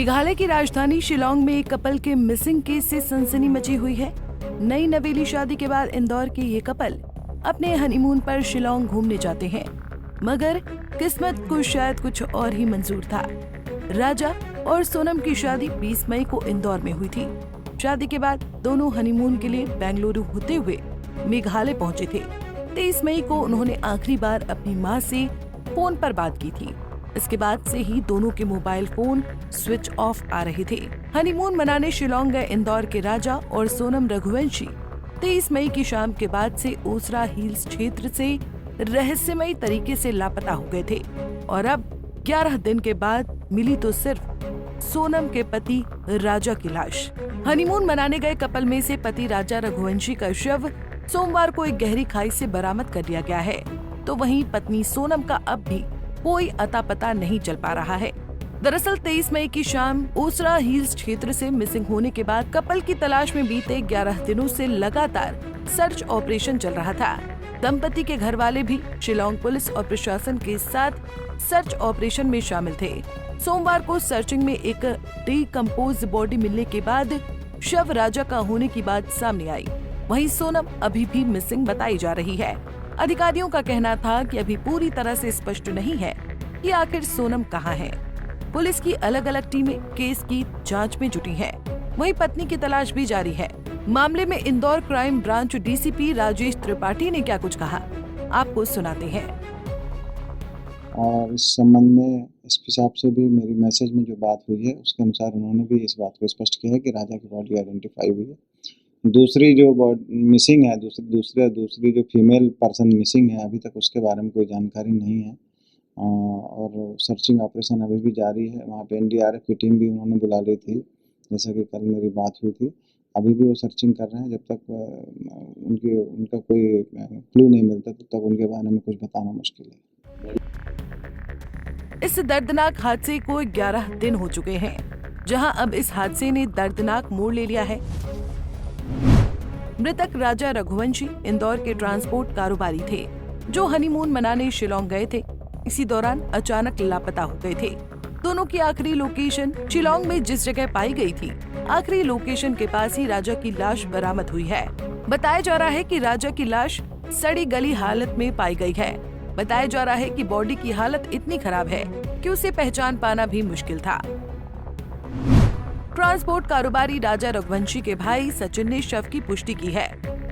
मेघालय की राजधानी शिलांग में एक कपल के मिसिंग केस से सनसनी मची हुई है। नई नवेली शादी के बाद इंदौर के ये कपल अपने हनीमून पर शिलांग घूमने जाते हैं, मगर किस्मत को शायद कुछ और ही मंजूर था। राजा और सोनम की शादी 20 मई को इंदौर में हुई थी। शादी के बाद दोनों हनीमून के लिए बेंगलुरु होते हुए मेघालय पहुंचे थे। 23 मई को उन्होंने आखिरी बार अपनी मां से फोन पर बात की थी। इसके बाद से ही दोनों के मोबाइल फोन स्विच ऑफ आ रहे थे। हनीमून मनाने शिलांग गए इंदौर के राजा और सोनम रघुवंशी 23 मई की शाम के बाद से ओसरा हिल्स क्षेत्र से रहस्यमयी तरीके से लापता हो गए थे और अब 11 दिन के बाद मिली तो सिर्फ सोनम के पति राजा की लाश। हनीमून मनाने गए कपल में से पति राजा रघुवंशी का शव सोमवार को एक गहरी खाई से बरामद कर लिया गया है, तो वहीं पत्नी सोनम का अब भी कोई अता पता नहीं चल पा रहा है। दरअसल 23 मई की शाम ओसरा हिल्स क्षेत्र से मिसिंग होने के बाद कपल की तलाश में बीते 11 दिनों से लगातार सर्च ऑपरेशन चल रहा था। दंपति के घर वाले भी शिलांग पुलिस और प्रशासन के साथ सर्च ऑपरेशन में शामिल थे। सोमवार को सर्चिंग में एक डिकम्पोज बॉडी मिलने के बाद शव राजा का होने की बात सामने आई। वहीं सोनम अभी भी मिसिंग बताई जा रही है। अधिकारियों का कहना था कि अभी पूरी तरह से स्पष्ट नहीं है कि आखिर सोनम कहां है। पुलिस की अलग अलग टीमें केस की जांच में जुटी हैं। वहीं पत्नी की तलाश भी जारी है। मामले में Indore crime branch DCP Rajesh Tripathi ने क्या कुछ कहा, आपको सुनाते हैं। और इस संबंध में एसपी साहब से भी मेरी मैसेज में जो बात हुई है उसके अनुसार उन्होंने भी इस बात को स्पष्ट किया है कि राजा की बॉडी आइडेंटिफाई हुई है। दूसरी जो मिसिंग है, दूसरी जो फीमेल पर्सन मिसिंग है, अभी तक उसके बारे में कोई जानकारी नहीं है और सर्चिंग ऑपरेशन अभी भी जारी है। वहाँ पे एनडीआरएफ की टीम भी उन्होंने बुला ली थी, जैसा कि कल मेरी बात हुई थी। अभी भी वो सर्चिंग कर रहे हैं। जब तक उनका कोई क्लू नहीं मिलता तब तक उनके बारे में कुछ बताना मुश्किल है। इस दर्दनाक हादसे को 11 दिन हो चुके हैं, जहां अब इस हादसे ने दर्दनाक मोड़ ले लिया है। मृतक राजा रघुवंशी इंदौर के ट्रांसपोर्ट कारोबारी थे, जो हनीमून मनाने शिलांग गए थे। इसी दौरान अचानक लापता हो गए थे। दोनों की आखिरी लोकेशन शिलांग में जिस जगह पाई गई थी, आखिरी लोकेशन के पास ही राजा की लाश बरामद हुई है। बताया जा रहा है कि राजा की लाश सड़ी गली हालत में पाई गई है। बताया जा रहा है कि बॉडी की हालत इतनी खराब है कि उसे पहचान पाना भी मुश्किल था। ट्रांसपोर्ट कारोबारी राजा रघुवंशी के भाई सचिन ने शव की पुष्टि की है।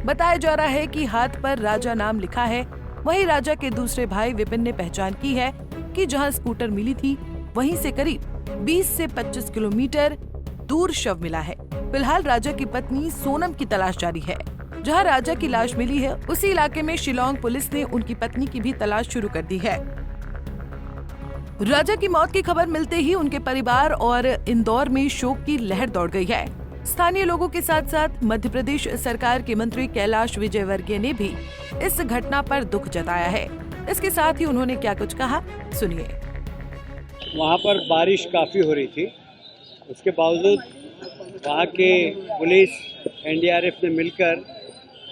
बताया जा रहा है कि हाथ पर राजा नाम लिखा है। वहीं राजा के दूसरे भाई विपिन ने पहचान की है कि जहां स्कूटर मिली थी वहीं से करीब 20 से 25 किलोमीटर दूर शव मिला है। फिलहाल राजा की पत्नी सोनम की तलाश जारी है। जहां राजा की लाश मिली है उसी इलाके में शिलांग पुलिस ने उनकी पत्नी की भी तलाश शुरू कर दी है। राजा की मौत की खबर मिलते ही उनके परिवार और इंदौर में शोक की लहर दौड़ गई है। स्थानीय लोगों के साथ साथ मध्य प्रदेश सरकार के मंत्री कैलाश विजयवर्गीय ने भी इस घटना पर दुख जताया है। इसके साथ ही उन्होंने क्या कुछ कहा, सुनिए। वहाँ पर बारिश काफ़ी हो रही थी, उसके बावजूद वहाँ के पुलिस एनडीआरएफ ने मिलकर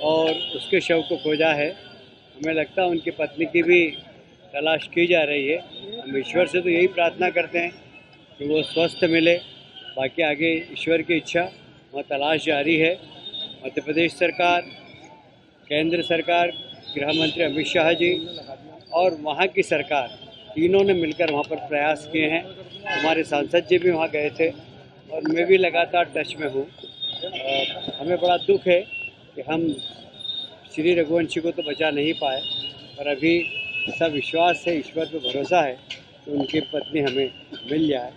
और उसके शव को खोजा है। हमें लगता है उनकी पत्नी की भी तलाश की जा रही है। हम ईश्वर से तो यही प्रार्थना करते हैं कि वो स्वस्थ मिले। बाकी आगे ईश्वर की इच्छा, वहाँ तलाश जारी है। मध्य प्रदेश सरकार, केंद्र सरकार, गृह मंत्री अमित शाह जी और वहाँ की सरकार, तीनों ने मिलकर वहाँ पर प्रयास किए हैं। हमारे सांसद जी भी वहाँ गए थे और मैं भी लगातार टच में हूँ। हमें बड़ा दुख है कि हम श्री रघुवंशी को तो बचा नहीं पाए, पर अभी ऐसा विश्वास है, ईश्वर पर भरोसा है कि उनकी पत्नी हमें मिल जाए।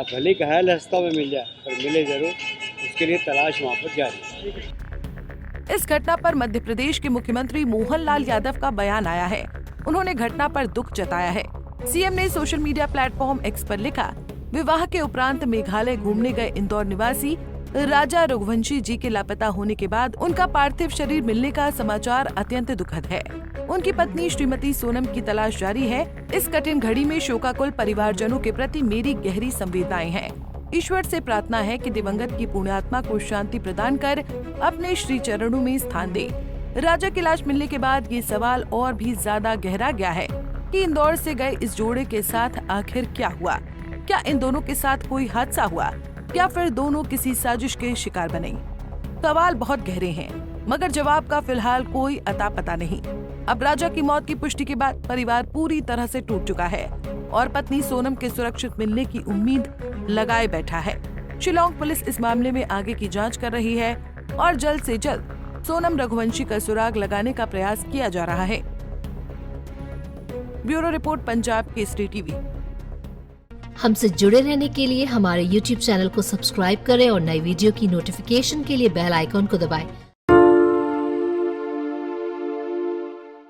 भले घायल अवस्था में मिल जाए पर मिले जरूर। उसके लिए तलाश वहाँ पर जारी है। इस घटना पर मध्य प्रदेश के मुख्यमंत्री मोहन लाल यादव का बयान आया है। उन्होंने घटना पर दुख जताया है। सीएम ने सोशल मीडिया प्लेटफॉर्म एक्स पर लिखा, विवाह के उपरांत मेघालय घूमने गए इंदौर निवासी राजा रघुवंशी जी के लापता होने के बाद उनका पार्थिव शरीर मिलने का समाचार अत्यंत दुखद है। उनकी पत्नी श्रीमती सोनम की तलाश जारी है। इस कठिन घड़ी में शोकाकुल परिवारजनों के प्रति मेरी गहरी संवेदनाएं हैं। ईश्वर से प्रार्थना है कि दिवंगत की पुण्यात्मा को शांति प्रदान कर अपने श्री चरणों में स्थान दे। राजा की लाश मिलने के बाद ये सवाल और भी ज्यादा गहरा गया है कि इंदौर से गए इस जोड़े के साथ आखिर क्या हुआ। क्या इन दोनों के साथ कोई हादसा हुआ या फिर दोनों किसी साजिश के शिकार बने? सवाल बहुत गहरे हैं, मगर जवाब का फिलहाल कोई अता पता नहीं। अब राजा की मौत की पुष्टि के बाद परिवार पूरी तरह से टूट चुका है और पत्नी सोनम के सुरक्षित मिलने की उम्मीद लगाए बैठा है। शिलांग पुलिस इस मामले में आगे की जांच कर रही है और जल्द से जल्द सोनम रघुवंशी का सुराग लगाने का प्रयास किया जा रहा है। Bureau report, Punjab Kesari TV. हमसे जुड़े रहने के लिए हमारे YouTube चैनल को सब्सक्राइब करें और नई वीडियो की नोटिफिकेशन के लिए बेल आइकॉन को दबाएं।